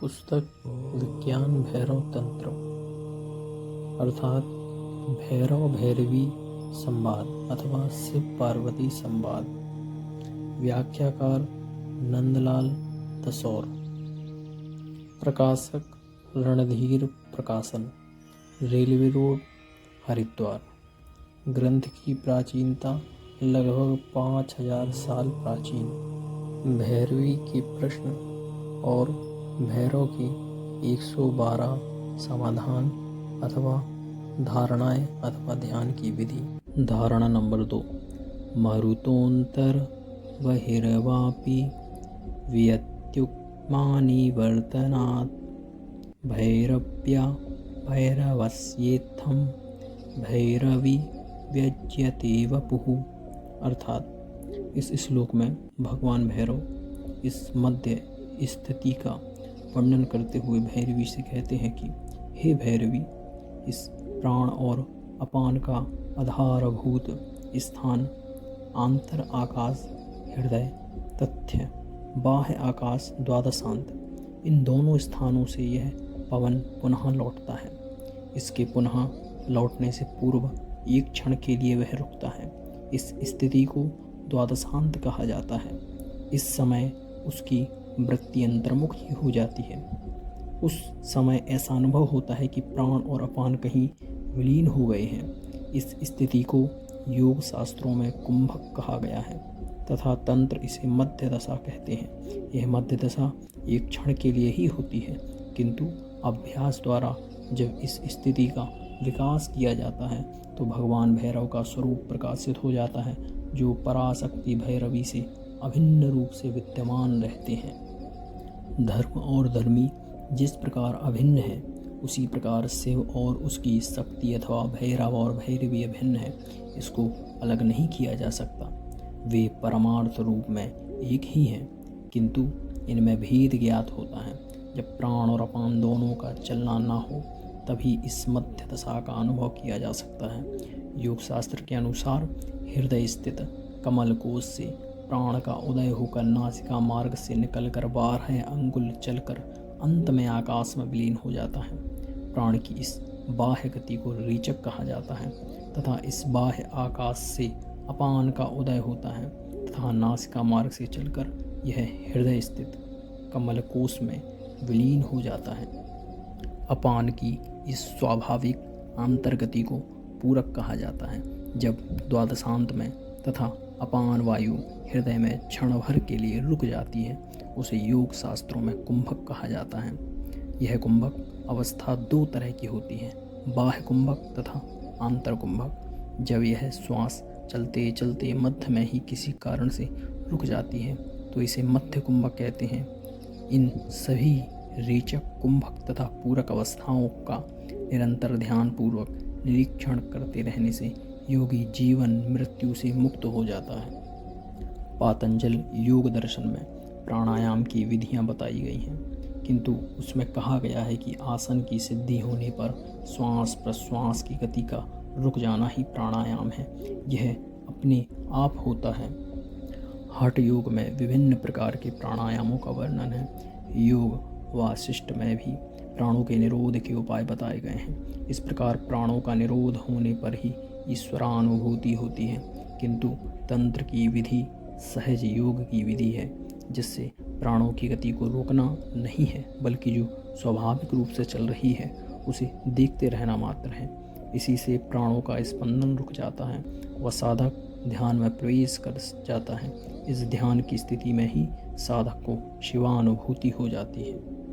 पुस्तक विज्ञान भैरव तंत्र अर्थात भैरव भैरवी संवाद अथवा शिव पार्वती संवाद। व्याख्याकार नंदलाल तसौर। प्रकाशक रणधीर प्रकाशन, रेलवे रोड, हरिद्वार। ग्रंथ की प्राचीनता लगभग 5000 साल प्राचीन। भैरवी के प्रश्न और भैरव के 112 समाधान अथवा धारणाएं अथवा ध्यान की विधि। धारणा नंबर 2। मरुतोन्तर बहिर्वापि व्यत्युक्मानिवर्तनात् भैरव्या भैरवस्येत्थं भैरवी व्यज्यते वपुः। अर्थात इस श्लोक में भगवान भैरव इस मध्य स्थिति का वर्णन करते हुए भैरवी से कहते हैं कि हे भैरवी, इस प्राण और अपान का आधारभूत स्थान आंतर आकाश हृदय तथ्य बाह्य आकाश द्वादशांत, इन दोनों स्थानों से यह पवन पुनः लौटता है। इसके पुनः लौटने से पूर्व एक क्षण के लिए वह रुकता है। इस स्थिति को द्वादशांत कहा जाता है। इस समय उसकी वृत्ति अंतर्मुख ही हो जाती है। उस समय ऐसा अनुभव होता है कि प्राण और अपान कहीं विलीन हो गए हैं। इस स्थिति को योग शास्त्रों में कुंभक कहा गया है तथा तंत्र इसे मध्य दशा कहते हैं। यह मध्य दशा एक क्षण के लिए ही होती है, किंतु अभ्यास द्वारा जब इस स्थिति का विकास किया जाता है तो भगवान भैरव का स्वरूप प्रकाशित हो जाता है, जो पराशक्ति भैरवी से अभिन्न रूप से विद्यमान रहते हैं। धर्म और धर्मी जिस प्रकार अभिन्न है, उसी प्रकार शिव और उसकी शक्ति अथवा भैरव और भैरवी अभिन्न है। इसको अलग नहीं किया जा सकता। वे परमार्थ रूप में एक ही हैं, किंतु इनमें भेद ज्ञात होता है। जब प्राण और अपान दोनों का चलना ना हो, तभी इस मध्य दशा का अनुभव किया जा सकता है। योग शास्त्र के अनुसार हृदय स्थित कमल कोश से प्राण का उदय होकर नासिका मार्ग से निकलकर 12 अंगुल चलकर अंत में आकाश में विलीन हो जाता है। प्राण की इस बाह्य गति को रीचक कहा जाता है तथा इस बाह्य आकाश से अपान का उदय होता है तथा नासिका मार्ग से चलकर यह हृदय स्थित कमल कोश में विलीन हो जाता है। अपान की इस स्वाभाविक आंतरगति को पूरक कहा जाता है। जब द्वादशांत में तथा अपान वायु हृदय में क्षण भर के लिए रुक जाती है, उसे योग शास्त्रों में कुंभक कहा जाता है। यह कुंभक अवस्था 2 तरह की होती है, बाह्य कुंभक तथा आंतर कुंभक। जब यह श्वास चलते चलते मध्य में ही किसी कारण से रुक जाती है तो इसे मध्य कुंभक कहते हैं। इन सभी रेचक कुंभक तथा पूरक अवस्थाओं का निरंतर ध्यान पूर्वक निरीक्षण करते रहने से योगी जीवन मृत्यु से मुक्त हो जाता है। पातंजल योग दर्शन में प्राणायाम की विधियां बताई गई हैं, किंतु उसमें कहा गया है कि आसन की सिद्धि होने पर श्वास प्रश्वास की गति का रुक जाना ही प्राणायाम है। यह अपने आप होता है। हठ योग में विभिन्न प्रकार के प्राणायामों का वर्णन है। योग वासिष्ठ में भी प्राणों के निरोध के उपाय बताए गए हैं। इस प्रकार प्राणों का निरोध होने पर ही ईश्वरानुभूति होती है, किंतु तंत्र की विधि सहज योग की विधि है, जिससे प्राणों की गति को रोकना नहीं है, बल्कि जो स्वाभाविक रूप से चल रही है उसे देखते रहना मात्र है। इसी से प्राणों का स्पंदन रुक जाता है। वह साधक ध्यान में प्रवेश कर जाता है। इस ध्यान की स्थिति में ही साधक को शिवानुभूति हो जाती है।